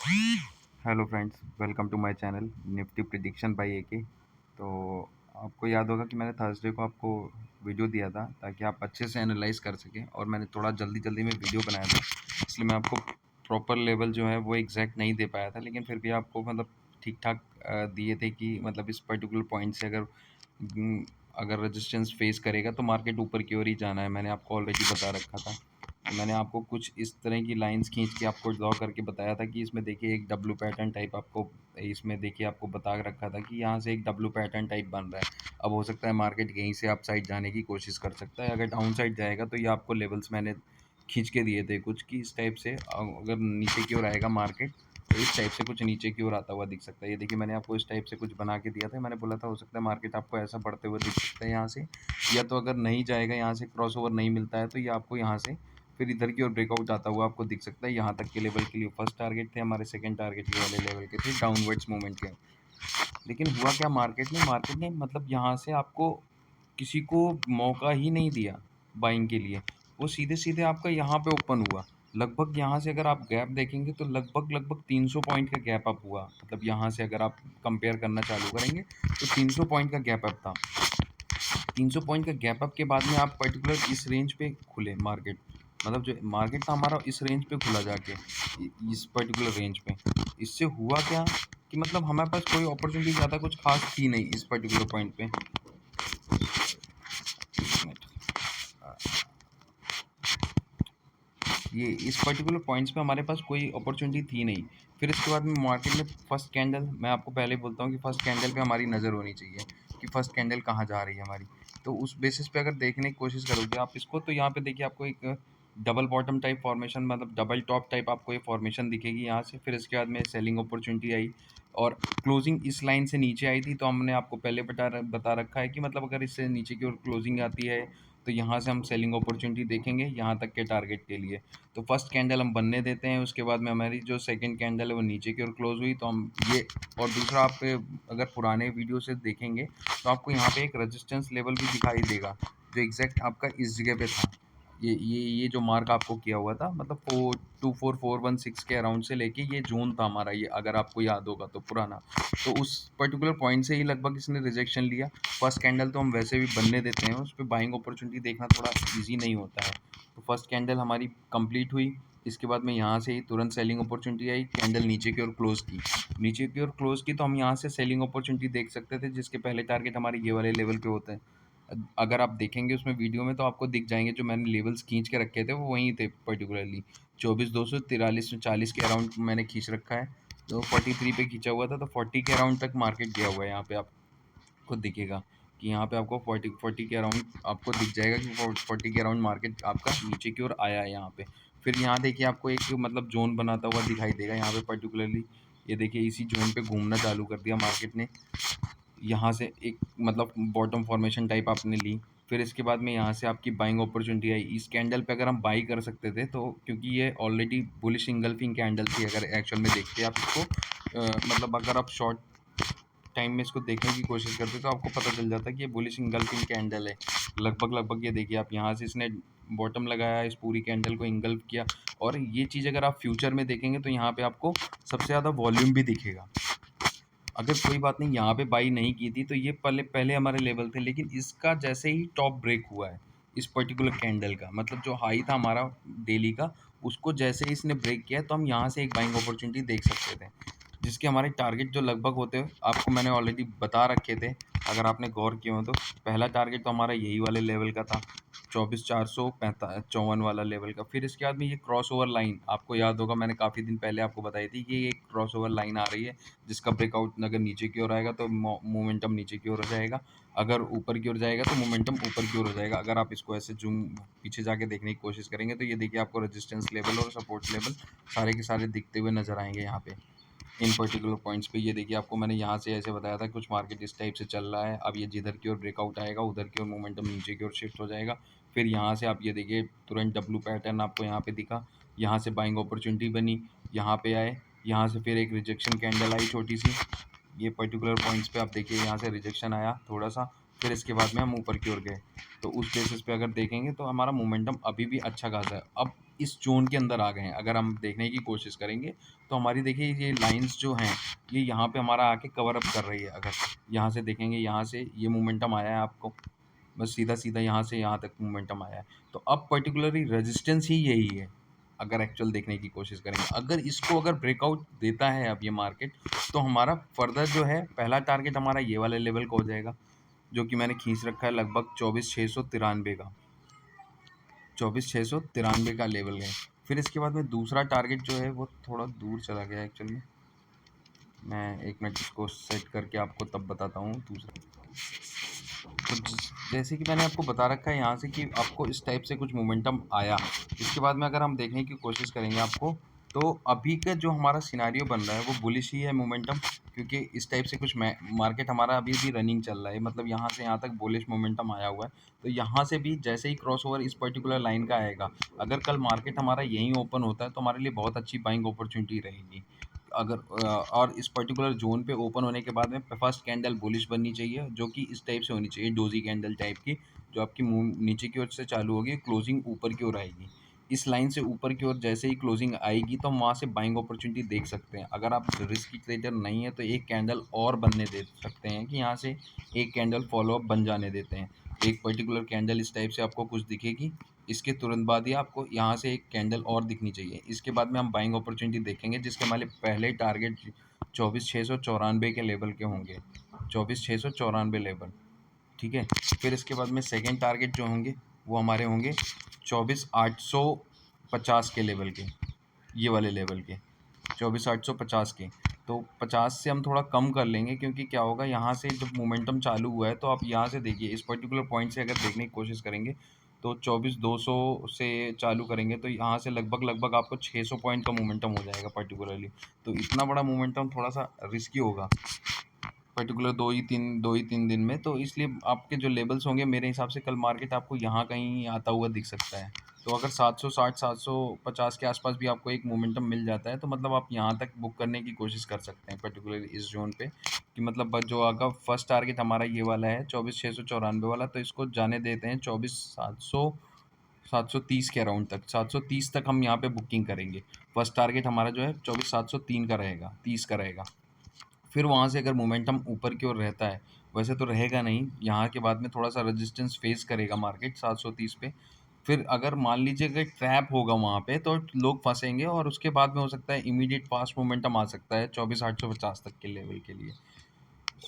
Hello friends, welcome to my channel Nifty prediction by AK. तो आपको याद होगा कि मैंने थर्सडे को आपको वीडियो दिया था ताकि आप अच्छे से एनालाइज कर सकें, और मैंने थोड़ा जल्दी जल्दी में वीडियो बनाया था, इसलिए मैं आपको प्रॉपर लेवल जो है वो एग्जैक्ट नहीं दे पाया था, लेकिन फिर भी आपको मतलब ठीक ठाक दिए थे कि मतलब इस पर्टिकुलर पॉइंट से अगर रेजिस्टेंस फेस करेगा तो मार्केट ऊपर की ओर ही जाना है। मैंने आपको ऑलरेडी बता रखा था। मैंने आपको कुछ इस तरह की लाइंस खींच के आपको ड्रॉ करके बताया था कि इसमें देखिए एक डब्लू पैटर्न टाइप आपको इसमें देखिए आपको बता रखा था कि यहाँ से एक डब्लू पैटर्न टाइप बन रहा है। अब हो सकता है मार्केट यहीं से अप साइड जाने की कोशिश कर सकता है। अगर डाउन साइड जाएगा तो ये आपको लेवल्स मैंने खींच के दिए थे कुछ कि इस टाइप से अगर नीचे की ओर आएगा मार्केट तो इस टाइप से कुछ नीचे की ओर आता हुआ दिख सकता है। ये देखिए मैंने आपको इस टाइप से कुछ बना के दिया था। मैंने बोला था हो सकता है मार्केट आपको ऐसा बढ़ते हुए दिख सकता है यहाँ से, या तो अगर नहीं जाएगा यहाँ से क्रॉस ओवर नहीं मिलता है तो ये आपको यहाँ से फिर इधर की ओर ब्रेकआउट आता हुआ आपको दिख सकता है। यहाँ तक के लेवल के लिए फर्स्ट टारगेट थे हमारे, सेकंड टारगेट ये वाले लेवल के थे डाउनवर्ड्स मूवमेंट के। लेकिन हुआ क्या मार्केट ने मतलब यहाँ से आपको किसी को मौका ही नहीं दिया बाइंग के लिए। वो सीधे सीधे आपका यहाँ पे ओपन हुआ। लगभग यहाँ से अगर आप गैप देखेंगे तो लगभग लगभग 300 पॉइंट का गैप अप हुआ। मतलब यहाँ से अगर आप कंपेयर करना चालू करेंगे तो 300 पॉइंट का गैप अप था। 300 पॉइंट का गैप अप के बाद में आप पर्टिकुलर इस रेंज पे खुले मार्केट। मतलब जो मार्केट था हमारा इस रेंज पे खुला जाके, इस पर्टिकुलर रेंज पे। इससे हुआ क्या कि मतलब हमारे पास कोई अपॉर्चुनिटी ज़्यादा कुछ खास थी नहीं इस पर्टिकुलर पॉइंट पे। ये इस पर्टिकुलर पॉइंट्स पे हमारे पास कोई अपॉर्चुनिटी थी नहीं। फिर इसके बाद में मार्केट में फर्स्ट कैंडल, मैं आपको पहले बोलता हूँ कि फर्स्ट कैंडल पे हमारी नज़र होनी चाहिए कि फर्स्ट कैंडल कहाँ जा रही है हमारी। तो उस बेसिस पे अगर देखने की कोशिश करोगे आप इसको तो यहाँ पे देखिए आपको एक डबल बॉटम टाइप फॉर्मेशन, मतलब डबल टॉप टाइप आपको ये फॉर्मेशन दिखेगी यहाँ से। फिर इसके बाद में सेलिंग अपॉर्चुनिटी आई और क्लोजिंग इस लाइन से नीचे आई थी। तो हमने आपको पहले बता रखा है कि मतलब अगर इससे नीचे की ओर क्लोजिंग आती है तो यहाँ से हम सेलिंग अपॉर्चुनिटी देखेंगे यहाँ तक के टारगेट के लिए। तो फर्स्ट कैंडल हम बनने देते हैं। उसके बाद में हमारी जो सेकंड कैंडल है वो नीचे की ओर क्लोज हुई तो हम ये, और दूसरा आप अगर पुराने वीडियो से देखेंगे तो आपको यहाँ पे एक रेजिस्टेंस लेवल भी दिखाई देगा जो एग्जैक्ट आपका इस जगह पे था। ये जो मार्क आपको किया हुआ था मतलब 424,416 के अराउंड से लेके ये जोन था हमारा, ये अगर आपको याद होगा तो पुराना। तो उस पर्टिकुलर पॉइंट से ही लगभग इसने रिजेक्शन लिया। फर्स्ट कैंडल तो हम वैसे भी बनने देते हैं, उस पर बाइंग अपॉर्चुनिटी देखना थोड़ा ईजी नहीं होता है। तो फर्स्ट कैंडल हमारी कंप्लीट हुई। इसके बाद में यहाँ से ही तुरंत सेलिंग अपॉर्चुनिटी आई, कैंडल नीचे की ओर क्लोज की। नीचे की ओर क्लोज की तो हम यहाँ से सेलिंग अपॉर्चुनिटी देख सकते थे जिसके पहले टारगेट हमारे ये वाले लेवल पे होते हैं। अगर आप देखेंगे उसमें वीडियो में तो आपको दिख जाएंगे जो मैंने लेवल्स खींच के रखे थे वो वहीं थे। पर्टिकुलरली 24,200, 4340 के अराउंड मैंने खींच रखा है। तो 43 पे खींचा हुआ था तो 40 के अराउंड तक मार्केट गया हुआ है। यहाँ पे आपको दिखेगा कि यहाँ पे आपको 40 के अराउंड आपको दिख जाएगा कि 40 के अराउंड मार्केट आपका नीचे की ओर आया है यहाँ पे। फिर यहाँ देखिए आपको एक मतलब जोन बनाता हुआ दिखाई देगा यहाँ पे पर्टिकुलरली। ये देखिए इसी जोन पे घूमना चालू कर दिया मार्केट ने। यहाँ से एक मतलब बॉटम फॉर्मेशन टाइप आपने ली। फिर इसके बाद में यहाँ से आपकी बाइंग अपॉर्चुनिटी आई। इस कैंडल पे अगर हम बाई कर सकते थे तो, क्योंकि ये ऑलरेडी बुलिश इंगल्फिंग कैंडल थी अगर एक्चुअल में देखते आप इसको, मतलब अगर आप शॉर्ट टाइम में इसको देखने की कोशिश करते तो आपको पता चल जाता कि ये बुलिश इंगल्फिंग कैंडल है। लगभग लगभग ये देखिए आप यहाँ से इसने बॉटम लगाया, इस पूरी कैंडल को इंगल्फ किया। और ये चीज़ अगर आप फ्यूचर में देखेंगे तो यहाँ पे आपको सबसे ज़्यादा वॉल्यूम भी दिखेगा। अगर कोई बात नहीं यहाँ पे बाई नहीं की थी तो ये पहले पहले हमारे लेवल थे, लेकिन इसका जैसे ही टॉप ब्रेक हुआ है इस पर्टिकुलर कैंडल का, मतलब जो हाई था हमारा डेली का, उसको जैसे ही इसने ब्रेक किया तो हम यहाँ से एक बाइंग अपॉर्चुनिटी देख सकते थे जिसके हमारे टारगेट जो लगभग होते हैं आपको मैंने ऑलरेडी बता रखे थे। अगर आपने गौर किया हो तो पहला टारगेट तो हमारा यही वाले लेवल का था, 24,454 वाला लेवल का। फिर इसके बाद में ये क्रॉस ओवर लाइन आपको याद होगा, मैंने काफ़ी दिन पहले आपको बताई थी कि ये एक क्रॉस ओवर लाइन आ रही है जिसका ब्रेकआउट अगर नीचे की ओर आएगा तो मोमेंटम नीचे की ओर हो जाएगा, अगर ऊपर की ओर जाएगा तो मोमेंटम ऊपर की ओर हो जाएगा। अगर आप इसको ऐसे जूम पीछे जाके देखने की कोशिश करेंगे तो ये देखिए आपको रेजिस्टेंस लेवल और सपोर्ट लेवल सारे के सारे दिखते हुए नजर आएंगे यहाँ पे इन पर्टिकुलर पॉइंट्स पे। ये देखिए आपको मैंने यहाँ से ऐसे बताया था कुछ मार्केट इस टाइप से चल रहा है। अब ये जिधर की ओर ब्रेकआउट आएगा उधर की ओर मोमेंटम नीचे की ओर शिफ्ट हो जाएगा। फिर यहाँ से आप ये देखिए तुरंत डब्लू पैटर्न आपको यहाँ पे दिखा, यहाँ से बाइंग अपॉर्चुनिटी बनी, यहाँ पे आए, यहाँ से फिर एक रिजेक्शन कैंडल आई छोटी सी। ये पर्टिकुलर पॉइंट्स पे आप देखिए यहाँ से रिजेक्शन आया थोड़ा सा, फिर इसके बाद में हम ऊपर की ओर गए। तो उस बेसिस पे अगर देखेंगे तो हमारा मोमेंटम अभी भी अच्छा खासा है। अब इस ज़ोन के अंदर आ गए हैं। अगर हम देखने की कोशिश करेंगे तो हमारी देखिए ये लाइन्स जो हैं ये यहाँ पे हमारा आके कवर अप कर रही है। अगर यहाँ से देखेंगे, यहाँ से ये मोमेंटम आया है आपको, बस सीधा-सीधा यहाँ से यहाँ तक मोमेंटम आया है। तो अब पर्टिकुलरली रेजिस्टेंस ही यही है, अगर एक्चुअल देखने की कोशिश करेंगे। अगर इसको अगर ब्रेकआउट देता है अब ये मार्केट, तो हमारा फर्दर जो है पहला टारगेट हमारा ये वाले लेवल का हो जाएगा, जो कि मैंने खींच रखा है लगभग 24,693 का। 24,693 का लेवल है। फिर इसके बाद में दूसरा टारगेट जो है वो थोड़ा दूर चला गया एक्चुअल में। मैं 1 मिनट इसको सेट करके आपको तब बताता हूँ दूसरा। तो जैसे कि मैंने आपको बता रखा है यहाँ से कि आपको इस टाइप से कुछ मोमेंटम आया। इसके बाद में अगर हम देखने की कोशिश करेंगे आपको, तो अभी का जो हमारा सिनेरियो बन रहा है वो बुलिश ही है मोमेंटम, क्योंकि इस टाइप से कुछ मार्केट हमारा अभी भी रनिंग चल रहा है। मतलब यहाँ से यहाँ तक बुलिश मोमेंटम आया हुआ है। तो यहाँ से भी जैसे ही क्रॉसओवर इस पर्टिकुलर लाइन का आएगा, अगर कल मार्केट हमारा यहीं ओपन होता है तो हमारे लिए बहुत अच्छी बाइंग अपॉर्चुनिटी रहेगी। अगर और इस पर्टिकुलर ज़ोन पे ओपन होने के बाद में फर्स्ट कैंडल बुलिश बननी चाहिए, जो कि इस टाइप से होनी चाहिए, डोजी कैंडल टाइप की, जो आपकी मुँह नीचे की ओर से चालू होगी, क्लोजिंग ऊपर की ओर आएगी। इस लाइन से ऊपर की ओर जैसे ही क्लोजिंग आएगी तो हम वहाँ से बाइंग अपॉर्चुनिटी देख सकते हैं। अगर आप रिस्की ट्रेडर नहीं है तो एक कैंडल और बनने दे सकते हैं, कि यहाँ से एक कैंडल फॉलो अप बन जाने देते हैं। एक पर्टिकुलर कैंडल इस टाइप से आपको कुछ दिखेगी, इसके तुरंत बाद ही आपको यहाँ से एक कैंडल और दिखनी चाहिए। इसके बाद में हम बाइंग अपॉर्चुनिटी देखेंगे, जिसके हमारे पहले टारगेट 24,694 के लेवल के होंगे, 24,694 लेवल, ठीक है। फिर इसके बाद में सेकंड टारगेट जो होंगे वो हमारे होंगे 24,850 के लेवल के, ये वाले लेवल के 24,850 के। तो 50 से हम थोड़ा कम कर लेंगे, क्योंकि क्या होगा, यहाँ से जब मोमेंटम चालू हुआ है तो आप यहाँ से देखिए, इस पर्टिकुलर पॉइंट से अगर देखने की कोशिश करेंगे तो 24,200 से चालू करेंगे तो यहाँ से लगभग लगभग आपको 600 पॉइंट का मोमेंटम हो जाएगा पर्टिकुलरली। तो इतना बड़ा मोमेंटम थोड़ा सा रिस्की होगा पर्टिकुलर 2 ही 3 दिन में। तो इसलिए आपके जो लेवल्स होंगे, मेरे हिसाब से कल मार्केट आपको यहाँ कहीं आता हुआ दिख सकता है। तो अगर 760 750 के आसपास भी आपको एक मोमेंटम मिल जाता है तो मतलब आप यहाँ तक बुक करने की कोशिश कर सकते हैं पर्टिकुलर इस जोन पे, कि मतलब जो अगर फर्स्ट टारगेट हमारा ये वाला है 24,694 वाला, तो इसको जाने देते हैं 24,730 के अराउंड तक। 730 तक हम यहाँ पे बुकिंग करेंगे। फर्स्ट टारगेट हमारा जो है 24,703 का रहेगा, 30 का रहेगा। फिर वहाँ से अगर मोमेंटम ऊपर की ओर रहता है, वैसे तो रहेगा नहीं, यहाँ के बाद में थोड़ा सा रेजिस्टेंस फेस करेगा मार्केट 730 पे। फिर अगर मान लीजिए अगर ट्रैप होगा वहाँ पे तो लोग फंसेंगे, और उसके बाद में हो सकता है इमीडिएट फास्ट मोमेंटम आ सकता है 24,850 तक के लेवल के लिए।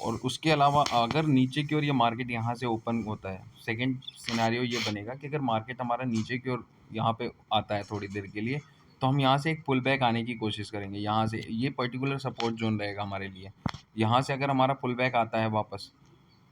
और उसके अलावा अगर नीचे की ओर ये मार्केट यहाँ से ओपन होता है, सेकंड सिनेरियो ये बनेगा कि अगर मार्केट हमारा नीचे की ओर यहाँ पे आता है थोड़ी देर के लिए, तो हम यहाँ से एक पुल बैक आने की कोशिश करेंगे। यहाँ से ये पर्टिकुलर सपोर्ट जोन रहेगा हमारे लिए। यहाँ से अगर हमारा पुल बैक आता है वापस,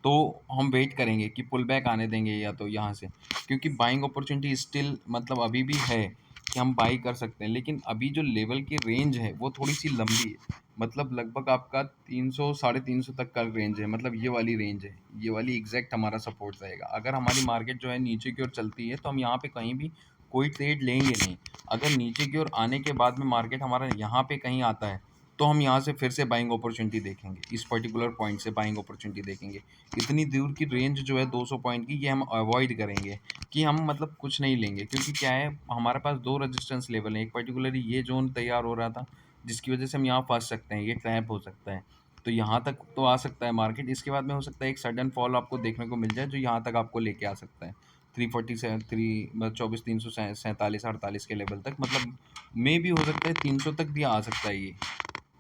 तो हम वेट करेंगे कि पुल बैक आने देंगे या तो यहाँ से, क्योंकि बाइंग अपॉर्चुनिटी स्टिल मतलब अभी भी है कि हम बाई कर सकते हैं। लेकिन अभी जो लेवल की रेंज है वो थोड़ी सी लंबी है, मतलब लगभग आपका 300 साढ़े 300 तक का रेंज है, मतलब ये वाली रेंज है, ये वाली एग्जैक्ट हमारा सपोर्ट रहेगा। अगर हमारी मार्केट जो है नीचे की ओर चलती है तो हम यहाँ पे कहीं भी कोई ट्रेड लेंगे नहीं। अगर नीचे की ओर आने के बाद में मार्केट हमारा यहाँ पे कहीं आता है, तो हम यहाँ से फिर से बाइंग अपॉर्चुनिटी देखेंगे, इस पर्टिकुलर पॉइंट से बाइंग अपॉर्चुनिटी देखेंगे। इतनी दूर की रेंज जो है 200 पॉइंट की, ये हम अवॉइड करेंगे कि हम मतलब कुछ नहीं लेंगे, क्योंकि क्या है, हमारे पास दो रेजिस्टेंस लेवल है। एक पर्टिकुलरली ये जोन तैयार हो रहा था, जिसकी वजह से हम यहाँ फंस सकते हैं, ये ट्रैप हो सकता है। तो यहाँ तक तो आ सकता है मार्केट, इसके बाद में हो सकता है एक सडन फॉल आपको देखने को मिल जाए, जो यहाँ तक आपको लेके आ सकता है 347 मतलब 24,347 48 के लेवल तक, मतलब मे भी हो सकता है 300 तक भी आ सकता है ये,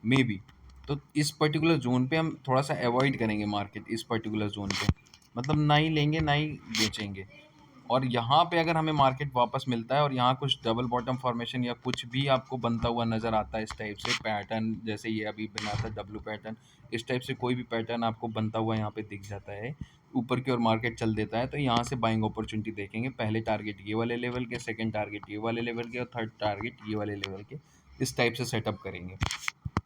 मे बी। तो इस पर्टिकुलर ज़ोन पे हम थोड़ा-सा अवॉइड करेंगे मार्केट, इस पर्टिकुलर ज़ोन पे। मतलब ना ही लेंगे, ना ही बेचेंगे। और यहाँ पे अगर हमें मार्केट वापस मिलता है और यहाँ कुछ डबल बॉटम फॉर्मेशन या कुछ भी आपको बनता हुआ नज़र आता है इस टाइप से पैटर्न, जैसे ये अभी बना था डब्लू पैटर्न, इस टाइप से कोई भी पैटर्न आपको बनता हुआ यहाँ पे दिख जाता है, ऊपर की ओर मार्केट चल देता है, तो यहाँ से बाइंग अपॉर्चुनिटी देखेंगे। पहले टारगेट ये वाले लेवल के, सेकंड टारगेट ये वाले लेवल के, और थर्ड टारगेट ये वाले लेवल के, इस टाइप से सेटअप करेंगे।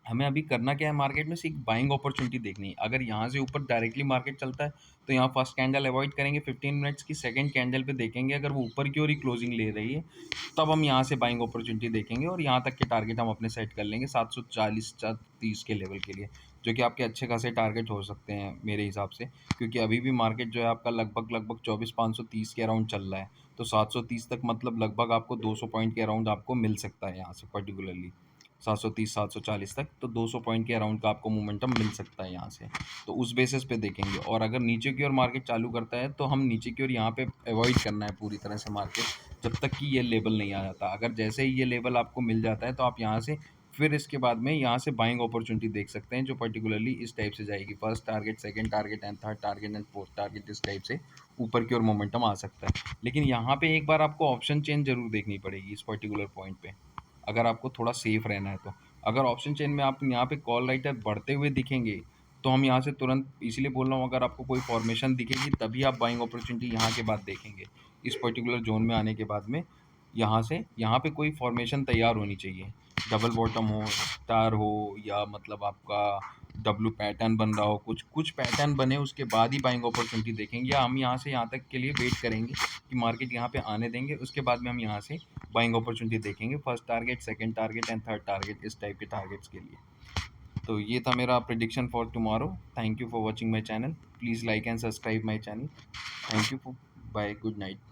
हमें अभी करना क्या है, मार्केट में सिर्फ बाइंग अपॉर्चुनिटी देखनी है। अगर यहाँ से ऊपर डायरेक्टली मार्केट चलता है तो यहाँ फर्स्ट कैंडल अवॉइड करेंगे, 15 मिनट्स की सेकंड कैंडल पे देखेंगे, अगर वो ऊपर की ओर ही क्लोजिंग ले रही है तब हम यहाँ से बाइंग अपॉर्चुनिटी देखेंगे, और यहाँ तक के टारगेट हम अपने सेट कर लेंगे 740 30 के लेवल के लिए, जो कि आपके अच्छे खासे टारगेट हो सकते हैं मेरे हिसाब से, क्योंकि अभी भी मार्केट जो है आपका लगभग लगभग 24,530 के अराउंड चल रहा है। तो 730 तक मतलब लगभग आपको 200 पॉइंट के अराउंड आपको मिल सकता है यहाँ से पर्टिकुलरली। 730 740 तक तो 200 पॉइंट के अराउंड का आपको मोमेंटम मिल सकता है यहाँ से। तो उस बेसिस पे देखेंगे, और अगर नीचे की ओर मार्केट चालू करता है तो हम नीचे की ओर यहाँ पे अवॉइड करना है पूरी तरह से मार्केट, जब तक कि ये लेवल नहीं आ जाता। अगर जैसे ही ये लेवल आपको मिल जाता है तो आप यहाँ से फिर इसके बाद में यहाँ से बाइंग अपॉर्चुनिटी देख सकते हैं, जो पर्टिकुलरली इस टाइप से जाएगी। First target, second target and third target and fourth target, इस टाइप से ऊपर की ओर मोमेंटम आ सकता है। लेकिन यहाँ पे एक बार आपको ऑप्शन चेन जरूर देखनी पड़ेगी इस पर्टिकुलर पॉइंट पे, अगर आपको थोड़ा सेफ रहना है तो। अगर ऑप्शन चेन में आप यहाँ पे कॉल राइटर बढ़ते हुए दिखेंगे तो हम यहाँ से तुरंत, इसीलिए बोल रहा हूँ, अगर आपको कोई फॉर्मेशन दिखेगी तभी आप बाइंग अपॉर्चुनिटी यहाँ के बाद देखेंगे। इस पर्टिकुलर जोन में आने के बाद में यहाँ से यहाँ पे कोई फॉर्मेशन तैयार होनी चाहिए, डबल बॉटम हो, स्टार हो, या मतलब आपका डब्लू पैटर्न बन रहा हो, कुछ कुछ पैटर्न बने, उसके बाद ही बाइंग अपॉर्चुनिटी देखेंगे। या हम यहाँ से यहाँ तक के लिए वेट करेंगे कि मार्केट यहाँ पे आने देंगे, उसके बाद में हम यहाँ से बाइंग अपॉर्चुनिटी देखेंगे, first target, second target and third target, इस टाइप के टारगेट्स के लिए। तो ये था मेरा prediction for tomorrow. Thank you for watching my channel, please like and subscribe my channel. Thank you for, bye, good night.